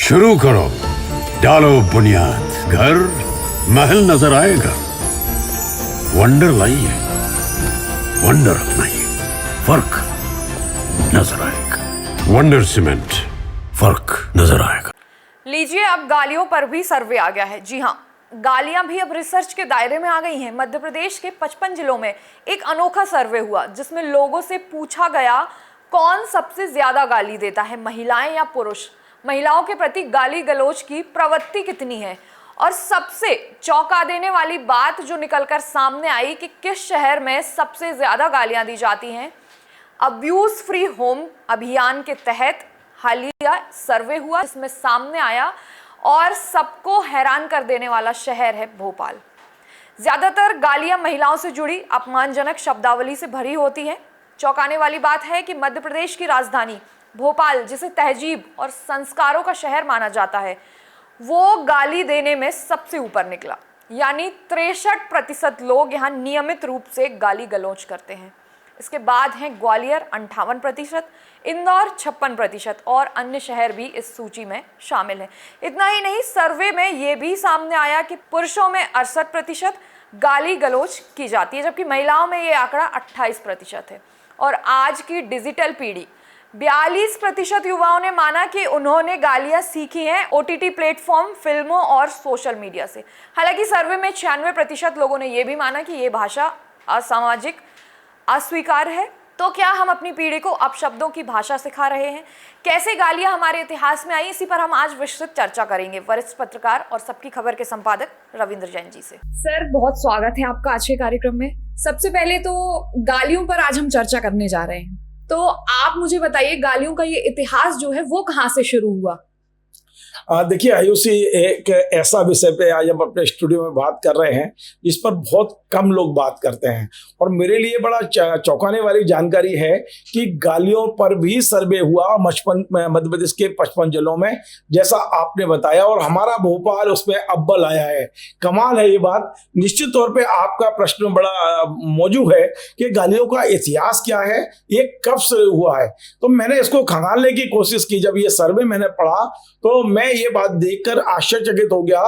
शुरू करो, डालो बुनियाद, घर महल नजर आएगा। वंडर लाइए, वंडर अपनाइए, फर्क नजर आएगा। वंडर सीमेंट, फर्क नजर आएगा। लीजिए, अब गालियों पर भी सर्वे आ गया है। जी हाँ, गालियां भी अब रिसर्च के दायरे में आ गई हैं। मध्य प्रदेश के 55 जिलों में एक अनोखा सर्वे हुआ जिसमें लोगों से पूछा गया कौन सबसे ज्यादा गाली देता है, महिलाएं या पुरुष। महिलाओं के प्रति गाली गलौज की प्रवृत्ति कितनी है। और सबसे चौंका देने वाली बात जो निकलकर सामने आई कि किस शहर में सबसे ज्यादा गालियां दी जाती हैं। अब्यूज फ्री होम अभियान के तहत हालिया सर्वे हुआ जिसमें सामने आया और सबको हैरान कर देने वाला शहर है भोपाल। ज्यादातर गालियां महिलाओं से जुड़ी अपमानजनक शब्दावली से भरी होती हैं। चौंकाने वाली बात है कि मध्य प्रदेश की राजधानी भोपाल, जिसे तहजीब और संस्कारों का शहर माना जाता है, वो गाली देने में सबसे ऊपर निकला। यानी 63% लोग यहाँ नियमित रूप से गाली गलौज करते हैं। इसके बाद हैं ग्वालियर 58%, इंदौर 56% और अन्य शहर भी इस सूची में शामिल हैं। इतना ही नहीं, सर्वे में ये भी सामने आया कि पुरुषों में 68% गाली गलौज की जाती है, जबकि महिलाओं में ये आंकड़ा 28% है। और आज की डिजिटल पीढ़ी 42% युवाओं ने माना कि उन्होंने गालियां सीखी हैं OTT प्लेटफॉर्म, फिल्मों और सोशल मीडिया से। हालांकि सर्वे में 96% लोगों ने यह भी माना कि ये भाषा असामाजिक, अस्वीकार है। तो क्या हम अपनी पीढ़ी को अपशब्दों की भाषा सिखा रहे हैं? कैसे गालियां हमारे इतिहास में आई, इसी पर हम आज विस्तृत चर्चा करेंगे वरिष्ठ पत्रकार और सबकी खबर के संपादक रविंद्र जैन जी से। सर, बहुत स्वागत है आपका आज के कार्यक्रम में। सबसे पहले तो गालियों पर आज हम चर्चा करने जा रहे हैं, तो आप मुझे बताइए गालियों का ये इतिहास जो है वो कहाँ से शुरू हुआ? देखिए आयुषी, एक ऐसा विषय पे आज हम अपने स्टूडियो में बात कर रहे हैं जिस पर बहुत कम लोग बात करते हैं, और मेरे लिए बड़ा चौंकाने वाली जानकारी है कि गालियों पर भी सर्वे हुआ मध्य प्रदेश के 55 जिलों में, जैसा आपने बताया, और हमारा भोपाल उसमें अव्वल आया है। कमाल है ये बात। निश्चित तौर पे आपका प्रश्न बड़ा मौजूद है कि गालियों का इतिहास क्या है, ये कब शुरू हुआ है। तो मैंने इसको खंगालने की कोशिश की। जब ये सर्वे मैंने पढ़ा तो मैं ये बात देखकर आश्चर्यचकित हो गया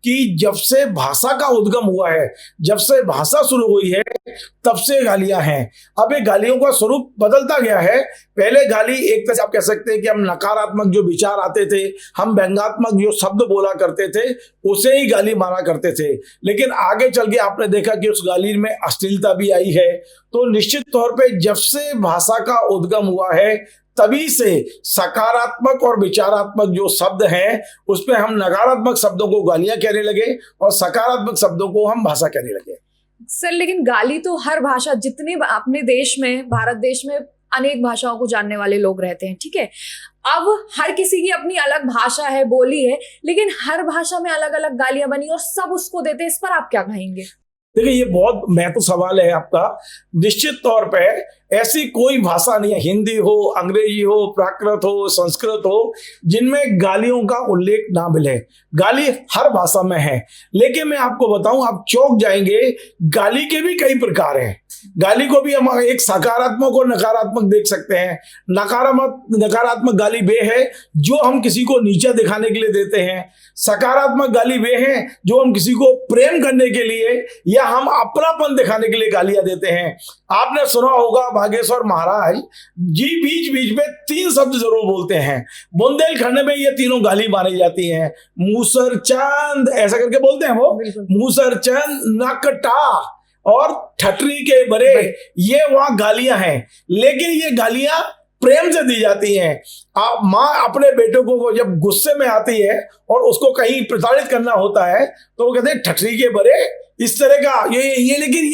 कि जब से भाषा का उद्गम हुआ है, जब से भाषा शुरू हुई है, तब से गालियां हैं। अब ये गालियों का स्वरूप बदलता गया है। पहले गाली एक तरह से आप कह सकते हैं कि हम नकारात्मक जो विचार आते थे, हम व्यंग्यात्मक जो शब्द बोला करते थे, उसे ही गाली माना करते थे। लेकिन आगे चल के आपने देखा कि उस गाली में अश्लीलता भी आई है। तो निश्चित तौर पे जब से भाषा का उद्गम हुआ है, तभी से सकारात्मक और विचारात्मक जो शब्द हैं उस पे हम नकारात्मक शब्दों को गालियां कहने लगे और सकारात्मक शब्दों को हम भाषा कहने लगे। सर, लेकिन गाली तो हर भाषा, जितने अपने देश में, भारत देश में अनेक भाषाओं को जानने वाले लोग रहते हैं, ठीक है। अब हर किसी की अपनी अलग भाषा है, बोली है, लेकिन हर भाषा में अलग अलग गालियां बनी और सब उसको देते हैं। इस पर आप क्या कहेंगे? देखिए, ये बहुत महत्वपूर्ण सवाल है आपका। निश्चित तौर पे ऐसी कोई भाषा नहीं है, हिंदी हो, अंग्रेजी हो, प्राकृत हो, संस्कृत हो, जिनमें गालियों का उल्लेख ना मिले। गाली हर भाषा में है। लेकिन मैं आपको बताऊं, आप चौंक जाएंगे, गाली के भी कई प्रकार हैं। गाली को भी हम एक सकारात्मक और नकारात्मक देख सकते हैं। नकारात्मक गाली वे है जो हम किसी को नीचा दिखाने के लिए देते हैं। सकारात्मक गाली वे है जो हम किसी को प्रेम करने के लिए या हम अपनापन दिखाने के लिए गालियां देते हैं। आपने सुना होगा बागेश्वर महाराज जी बीच बीच में 3 शब्द जरूर बोलते हैं। बुंदेलखंड में ये तीनों गाली मानी जाती हैं। मूसर चंद, ऐसा करके बोलते हैं वो, मूसर चंद, नकटा और ठटरी के बरे, ये वहां गालियां हैं। लेकिन ये गालियां प्रेम से दी जाती हैं। माँ अपने बेटों को जब गुस्से में आती है और उसको कहीं प्रताड़ित करना होता है तो वो कहते हैं ठटरी के बरे, इस तरह का ये लेकिन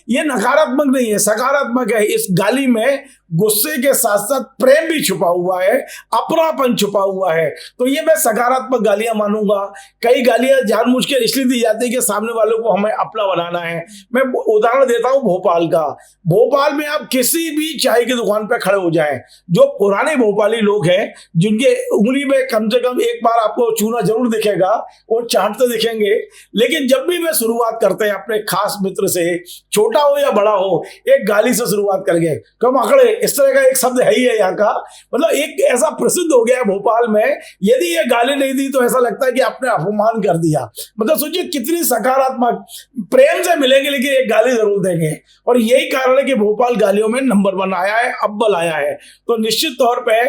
ये नकारात्मक नहीं है, सकारात्मक है। इस गाली में गुस्से के साथ साथ प्रेम भी छुपा हुआ है, अपनापन छुपा हुआ है। तो ये मैं सकारात्मक गालियां मानूंगा। कई गालियां जानबूझ के इसलिए दी जाती है कि सामने वालों को हमें अपना बनाना है। मैं उदाहरण देता हूं भोपाल का। भोपाल में आप किसी भी चाय की दुकान पर खड़े हो जाएं, जो पुराने भोपाली लोग हैं जिनके उंगली में कम से कम एक बार आपको चूना जरूर दिखेगा और चाटते दिखेंगे। लेकिन जब भी मैं शुरुआत करता करते हैं अपने खास मित्र से, छोटा हो या बड़ा हो, एक गाली से शुरुआत करेंगे। कम आंकड़े, इस तरह का एक शब्द है ही है यहाँ का, मतलब एक ऐसा प्रसिद्ध हो गया है भोपाल में, यदि ये गाली नहीं दी तो ऐसा लगता है कि आपने अपमान कर दिया। मतलब सोचिए कितनी सकारात्मक, प्रेम से मिलेंगे लेकिन एक गाली जरूर देंगे। और यही कारण है कि भोपाल गालियों में नंबर 1 आया है, अव्वल आया है। तो निश्चित तौर पे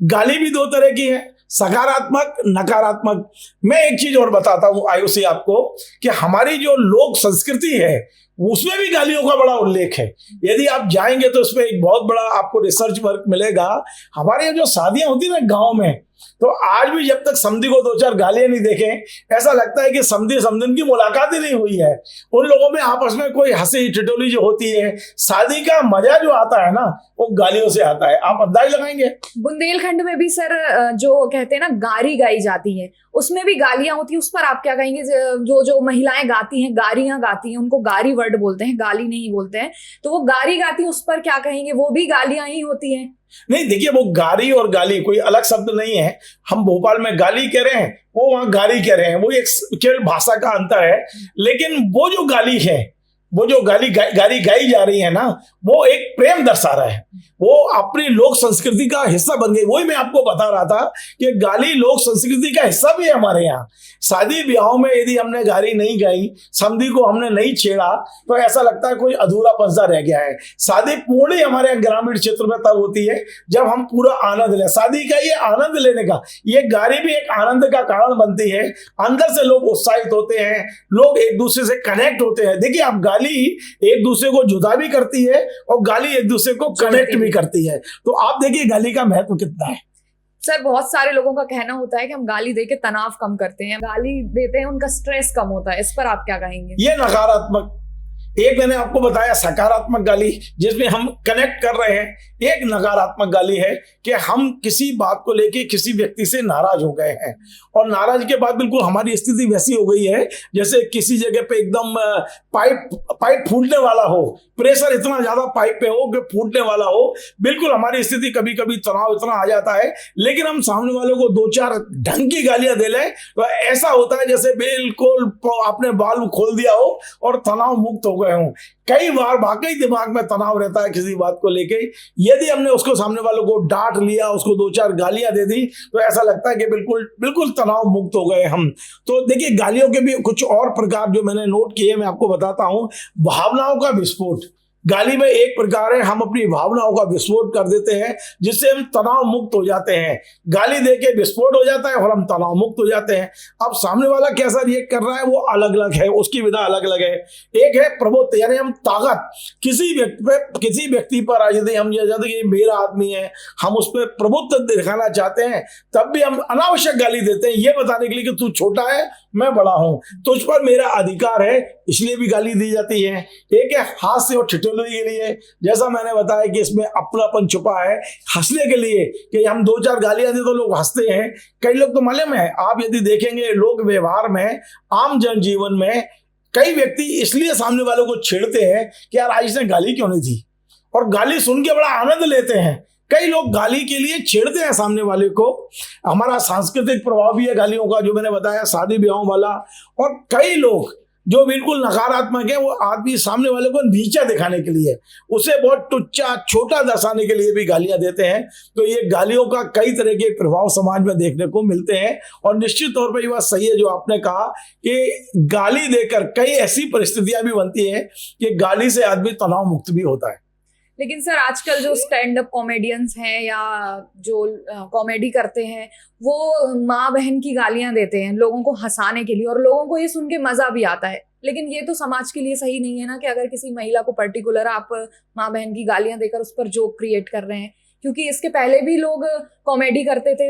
गाली भी 2 तरह की है, सकारात्मक, नकारात्मक। मैं एक चीज और बताता हूं आयुषी आपको, कि हमारी जो लोक संस्कृति है उसमें भी गालियों का बड़ा उल्लेख है। यदि आप जाएंगे तो उसमें एक बहुत बड़ा आपको रिसर्च वर्क मिलेगा। हमारे यहाँ जो शादियां होती है ना गांव में, तो आज भी जब तक समधी को 2-4 गालियां नहीं देखें, ऐसा लगता है कि समधी समधन की मुलाकात ही नहीं हुई है। उन लोगों में आपस में कोई हंसी ठिठोली जो होती है, शादी का मजा जो आता है ना, वो गालियों से आता है। आप अंदाज लगाएंगे। बुंदेलखंड में भी सर जो कहते हैं ना गारी गाई जाती है, उसमें भी गालियां होती है, उस पर आप क्या कहेंगे? जो महिलाएं गाती हैं, गारियां गाती हैं, उनको गारी वर्ड बोलते हैं, गाली नहीं बोलते हैं, तो वो गारी गाती है, उस पर क्या कहेंगे? वो भी गालियां ही होती हैं? नहीं, देखिए वो गारी और गाली कोई अलग शब्द नहीं है। हम भोपाल में गाली कह रहे हैं, वो वहां गारी कह रहे हैं, वो एक केवल भाषा का अंतर है। लेकिन वो जो गाली है, वो जो गाली गाई जा रही है ना, वो एक प्रेम दर्शा रहा है, वो अपनी लोक संस्कृति का हिस्सा बन गई। वही मैं आपको बता रहा था कि गाली लोक संस्कृति का हिस्सा भी है हमारे यहाँ। शादी ब्याहों में यदि हमने गाली नहीं गाई, समधी को हमने नहीं छेड़ा, तो ऐसा लगता है कोई अधूरा पंजा रह गया है। शादी पूर्ण ही हमारे ग्रामीण क्षेत्र में तब होती है जब हम पूरा आनंद लें। शादी का ये आनंद लेने का, ये गाली भी एक आनंद का कारण बनती है। अंदर से लोग उत्साहित होते हैं, लोग एक दूसरे से कनेक्ट होते हैं। देखिए आप, गाली एक दूसरे को जुदा भी करती है और गाली एक दूसरे को कनेक्ट भी करती है। तो आप देखिए गाली का महत्व कितना है। सर बहुत सारे लोगों का कहना होता है कि हम गाली दे के तनाव कम करते हैं, गाली देते हैं उनका स्ट्रेस कम होता है, इस पर आप क्या कहेंगे? ये नकारात्मक। एक मैंने आपको बताया सकारात्मक गाली जिसमें हम कनेक्ट कर रहे हैं, एक नकारात्मक गाली है कि हम किसी बात को लेके किसी व्यक्ति से नाराज हो गए हैं, और नाराज के बाद बिल्कुल हमारी स्थिति वैसी हो गई है जैसे किसी जगह पे एकदम पाइप फूटने वाला हो, प्रेशर इतना ज्यादा पाइप पे हो कि फूटने वाला हो। बिल्कुल हमारी स्थिति, कभी कभी तनाव इतना आ जाता है, लेकिन हम सामने वाले को 2-4 ढंग की गालियां दे लें तो ऐसा होता है जैसे बिल्कुल आपने बाल खोल दिया हो और तनाव मुक्त हो गए हों। कई बार वाकई दिमाग में तनाव रहता है किसी बात को लेके, यदि हमने उसको सामने वालों को डांट लिया, उसको 2-4 गालियां दे दी, तो ऐसा लगता है कि बिल्कुल तनाव मुक्त हो गए हम। तो देखिए गालियों के भी कुछ और प्रकार जो मैंने नोट किए, मैं आपको बताता हूं। भावनाओं का विस्फोट गाली में एक प्रकार है, हम अपनी भावनाओं का विस्फोट कर देते हैं जिससे हम तनाव मुक्त हो जाते हैं। गाली देके विस्फोट हो जाता है और हम तनाव मुक्त हो जाते हैं। अब सामने वाला कैसा रिएक्ट कर रहा है वो अलग अलग है, उसकी विधा अलग अलग है। एक है प्रभुत्व, यानी हम ताकत किसी व्यक्ति पर यदि हम ये चाहते कि मेरा आदमी है, हम उस पर प्रभुत्व दिखाना चाहते हैं, तब भी हम अनावश्यक गाली देते हैं, ये बताने के लिए कि तू छोटा है मैं बड़ा हूं, तुझ पर मेरा अधिकार है, इसलिए भी गाली दी जाती है। एक है हास्य और ठिठोली के लिए, जैसा मैंने बताया कि इसमें अपनापन छुपा है, हंसने के लिए कि हम 2-4 गालियां दे तो लोग हंसते हैं। कई लोग तो मालूम है, आप यदि देखेंगे लोक व्यवहार में, आम जनजीवन में, कई व्यक्ति इसलिए सामने वालों को छेड़ते हैं कि यार आज इसने गाली क्यों नहीं दी, और गाली सुन के बड़ा आनंद लेते हैं। कई लोग गाली के लिए छेड़ते हैं सामने वाले को। हमारा सांस्कृतिक प्रभाव भी है गालियों का, जो मैंने बताया शादी ब्याहों वाला। और कई लोग जो बिल्कुल नकारात्मक है, वो आदमी सामने वाले को नीचा दिखाने के लिए, उसे बहुत टुच्चा छोटा दर्शाने के लिए भी गालियां देते हैं। तो ये गालियों का कई तरह के प्रभाव समाज में देखने को मिलते हैं। और निश्चित तौर पर ये बात सही है जो आपने कहा कि गाली देकर कई ऐसी परिस्थितियां भी बनती हैं कि गाली से आदमी तनाव मुक्त भी होता है। लेकिन सर आजकल जो स्टैंड अप कॉमेडियंस हैं या जो कॉमेडी करते हैं, वो माँ बहन की गालियां देते हैं लोगों को हंसाने के लिए, और लोगों को ये सुन के मजा भी आता है। लेकिन ये तो समाज के लिए सही नहीं है ना, कि अगर किसी महिला को पर्टिकुलर आप माँ बहन की गालियां देकर उस पर जोक क्रिएट कर रहे हैं। क्योंकि इसके पहले भी लोग कॉमेडी करते थे,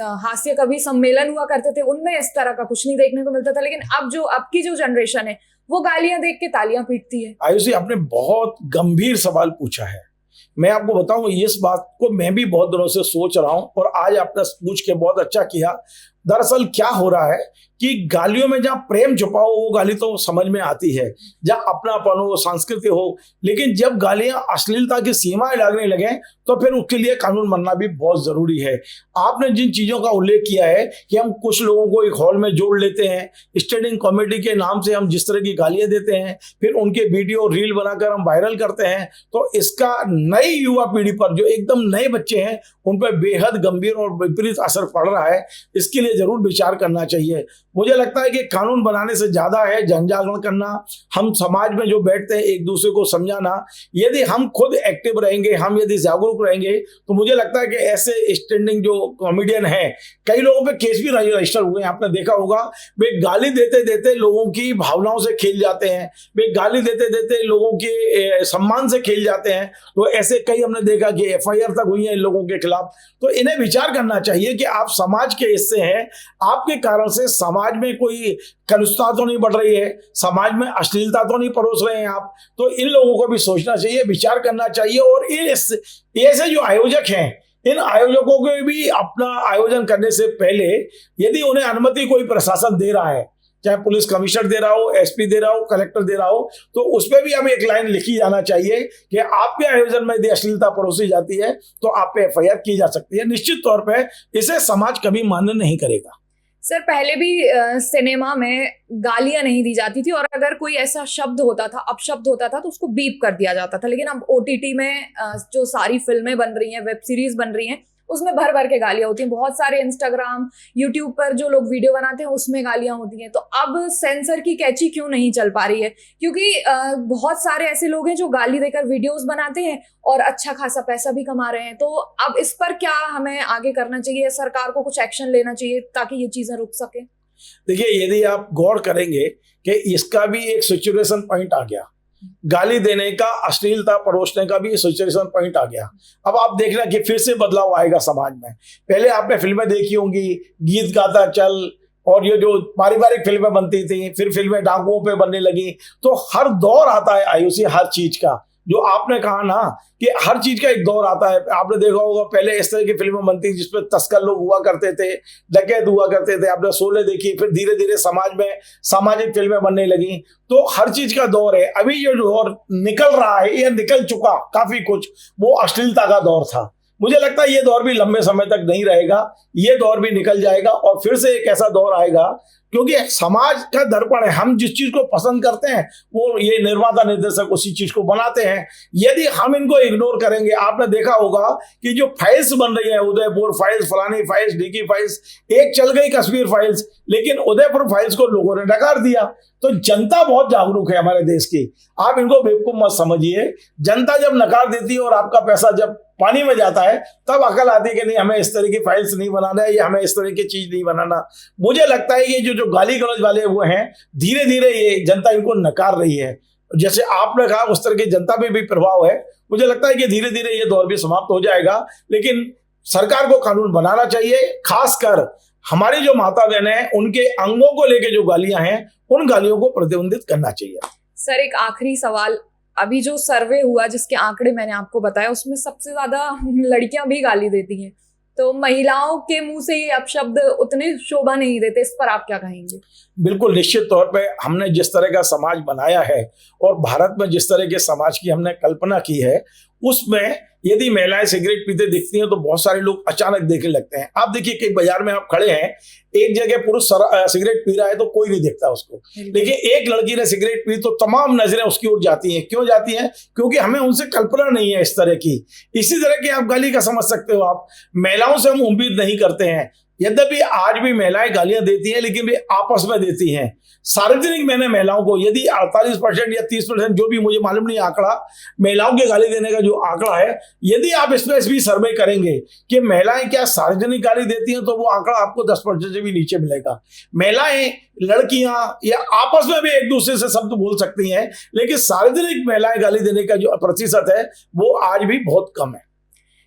हास्य कवि सम्मेलन हुआ करते थे, उनमें इस तरह का कुछ नहीं देखने को मिलता था। लेकिन अब की जो जनरेशन है वो गालियां देख के तालियां पीटती है। आयुषी, आपने बहुत गंभीर सवाल पूछा है। मैं आपको बताऊं, इस बात को मैं भी बहुत दिनों से सोच रहा हूं, और आज आपने पूछ के बहुत अच्छा किया। दरअसल क्या हो रहा है कि गालियों में जहां प्रेम छुपा हो वो गाली तो समझ में आती है, जहां अपनापन हो, संस्कृति हो, लेकिन जब गालियां अश्लीलता की सीमाएं लागने लगे तो फिर उसके लिए कानून बनना भी बहुत जरूरी है। आपने जिन चीजों का उल्लेख किया है कि हम कुछ लोगों को एक हॉल में जोड़ लेते हैं, स्टैंडिंग कॉमेडी के नाम से हम जिस तरह की गालियां देते हैं, फिर उनके वीडियो रील बनाकर हम वायरल करते हैं, तो इसका नई युवा पीढ़ी पर, जो एकदम नए बच्चे हैं, उन पर बेहद गंभीर और विपरीत असर पड़ रहा है। इसके लिए जरूर विचार करना चाहिए। मुझे लगता है कि कानून बनाने से ज्यादा है जनजागरण करना, हम समाज में जो बैठते हैं एक दूसरे को समझाना। यदि हम खुद एक्टिव रहेंगे, हम यदि जागरूक रहेंगे, तो मुझे लगता है कि ऐसे स्टैंडिंग जो कॉमेडियन हैं, कई लोगों पे केस भी रजिस्टर हुए हैं, आपने देखा होगा। वे गाली देते देते लोगों की भावनाओं से खेल जाते हैं, वे गाली देते देते लोगों के सम्मान से खेल जाते हैं। तो ऐसे कई हमने देखा कि FIR तक हुई है इन लोगों के खिलाफ। तो इन्हें विचार करना चाहिए कि आप समाज के हिस्से हैं, आपके कारण से समाज में कोई कलुषता तो नहीं बढ़ रही है, समाज में अश्लीलता तो नहीं परोस रहे हैं आप। तो इन लोगों को भी सोचना चाहिए, विचार करना चाहिए। और ऐसे जो आयोजक हैं, इन आयोजकों को भी अपना आयोजन करने से पहले यदि उन्हें अनुमति कोई प्रशासन दे रहा है, चाहे पुलिस कमिश्नर दे रहा हो, SP दे रहा हो, कलेक्टर दे रहा हो, तो उस पर भी हमें एक लाइन लिखी जाना चाहिए कि आपके आयोजन में यदि अश्लीलता परोसी जाती है तो आप पे FIR की जा सकती है। निश्चित तौर पर इसे समाज कभी मान्य नहीं करेगा। सर, पहले भी सिनेमा में गालियां नहीं दी जाती थी, और अगर कोई ऐसा शब्द होता था, अपशब्द होता था, तो उसको बीप कर दिया जाता था। लेकिन अब OTT में जो सारी फिल्में बन रही हैं, वेब सीरीज बन रही हैं, उसमें भर भर के गालियां होती हैं। बहुत सारे Instagram, YouTube पर जो लोग वीडियो बनाते हैं उसमें गालियां होती हैं। तो अब सेंसर की कैची क्यों नहीं चल पा रही है? क्योंकि बहुत सारे ऐसे लोग हैं जो गाली देकर वीडियोस बनाते हैं और अच्छा खासा पैसा भी कमा रहे हैं। तो अब इस पर क्या हमें आगे करना चाहिए? सरकार को कुछ एक्शन लेना चाहिए ताकि ये चीजें रुक सके? देखिए, यदि आप गौर करेंगे कि इसका भी एक सिचुएशन पॉइंट आ गया, गाली देने का, अश्लीलता परोसने का भी सिचुएशन पॉइंट आ गया। अब आप देखना कि फिर से बदलाव आएगा समाज में। पहले आपने फिल्में देखी होंगी, गीत गाता चल, और ये जो पारिवारिक फिल्में बनती थी, फिर फिल्में डाकुओं पे बनने लगी। तो हर दौर आता है आयुषी, हर चीज का। जो आपने कहा ना कि हर चीज का एक दौर आता है, आपने देखा होगा पहले इस तरह की फिल्में बनती जिसमें तस्कर लोग हुआ करते थे, डकैत हुआ करते थे, आपने शोले देखी, फिर धीरे धीरे समाज में सामाजिक फिल्में बनने लगी। तो हर चीज का दौर है। अभी जो दौर निकल रहा है, यह निकल चुका काफी कुछ, वो अश्लीलता का दौर था। मुझे लगता है ये दौर भी लंबे समय तक नहीं रहेगा, ये दौर भी निकल जाएगा और फिर से एक ऐसा दौर आएगा, क्योंकि समाज का दर्पण है। हम जिस चीज को पसंद करते हैं वो ये निर्माता निर्देशक उसी चीज को बनाते हैं। यदि हम इनको इग्नोर करेंगे, आपने देखा होगा कि जो फाइल्स बन रही है, उदयपुर फाइल्स, फलानी फाइल्स, ढीकी फाइल्स, एक चल गई कश्मीर फाइल्स, लेकिन उदयपुर फाइल्स को लोगों ने नकार दिया। तो जनता बहुत जागरूक है हमारे देश की, आप इनको बेवकूफ मत समझिए। जनता जब नकार देती है और आपका पैसा जब पानी में जाता है, तब अकल आती है कि नहीं, हमें इस तरह की फाइल्स नहीं बनाना है या हमें इस तरह की चीज नहीं बनाना। मुझे लगता है कि जो गाली गलौज वाले हुए हैं, धीरे धीरे ये जनता इनको नकार रही है। जैसे आपने कहा, उस तरह की जनता में भी प्रभाव है। मुझे लगता है कि धीरे धीरे ये दौर भी समाप्त हो जाएगा, लेकिन सरकार को कानून बनाना चाहिए। खासकर हमारी जो माता बहन है, उनके अंगों को लेके जो गालियां हैं, उन गालियों को प्रतिबंधित करना चाहिए। सर, एक आखिरी सवाल, अभी जो सर्वे हुआ जिसके आंकड़े मैंने आपको बताया, उसमें सबसे ज्यादा लड़कियां भी गाली देती हैं, तो महिलाओं के मुंह से ये अपशब्द उतने शोभा नहीं देते। इस पर आप क्या कहेंगे? बिल्कुल, निश्चित तौर पे हमने जिस तरह का समाज बनाया है और भारत में जिस तरह के समाज की हमने कल्पना की है, उसमें यदि महिलाएं सिगरेट पीते दिखती हैं तो बहुत सारे लोग अचानक देखने लगते हैं। आप देखिए कि बाजार में आप खड़े हैं, एक जगह पुरुष सिगरेट पी रहा है तो कोई नहीं देखता उसको, लेकिन एक लड़की ने सिगरेट पी तो तमाम नजरें उसकी ओर जाती हैं। क्यों जाती हैं? क्योंकि हमें उनसे कल्पना नहीं है इस तरह की। इसी तरह की आप गाली का समझ सकते हो। आप महिलाओं से हम उम्मीद नहीं करते हैं, यद्यपि आज भी महिलाएं गालियां देती हैं, लेकिन वे आपस में देती हैं। सार्वजनिक मैंने महिलाओं को यदि 48% या 30%, जो भी, मुझे मालूम नहीं आंकड़ा, महिलाओं के गाली देने का जो आंकड़ा है, यदि आप इसमें भी सर्वे करेंगे कि महिलाएं क्या सार्वजनिक गाली देती हैं, तो वो आंकड़ा आपको 10% से भी नीचे मिलेगा। महिलाएं, लड़कियां या आपस में भी एक दूसरे से शब्द बोल सकती हैं, लेकिन सार्वजनिक महिलाएं गाली देने का जो प्रतिशत है वो आज भी बहुत कम है।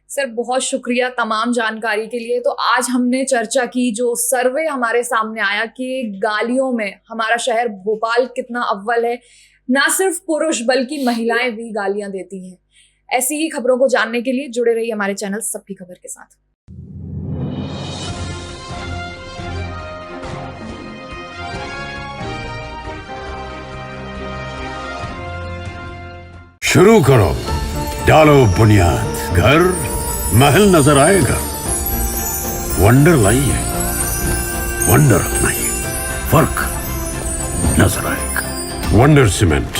सर, बहुत शुक्रिया तमाम जानकारी के लिए। तो आज हमने चर्चा की, जो सर्वे हमारे सामने आया कि गालियों में हमारा शहर भोपाल कितना अव्वल है। ना सिर्फ पुरुष बल्कि महिलाएं भी गालियां देती हैं। ऐसी ही खबरों को जानने के लिए जुड़े रहिए हमारे चैनल सबकी खबर के साथ। शुरू करो, डालो बुनियाद, घर महल नजर आएगा। वंडर लाइए, वंडर अपनाइए, फर्क नजर आएगा। वंडर सीमेंट,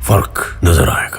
फर्क नजर आएगा।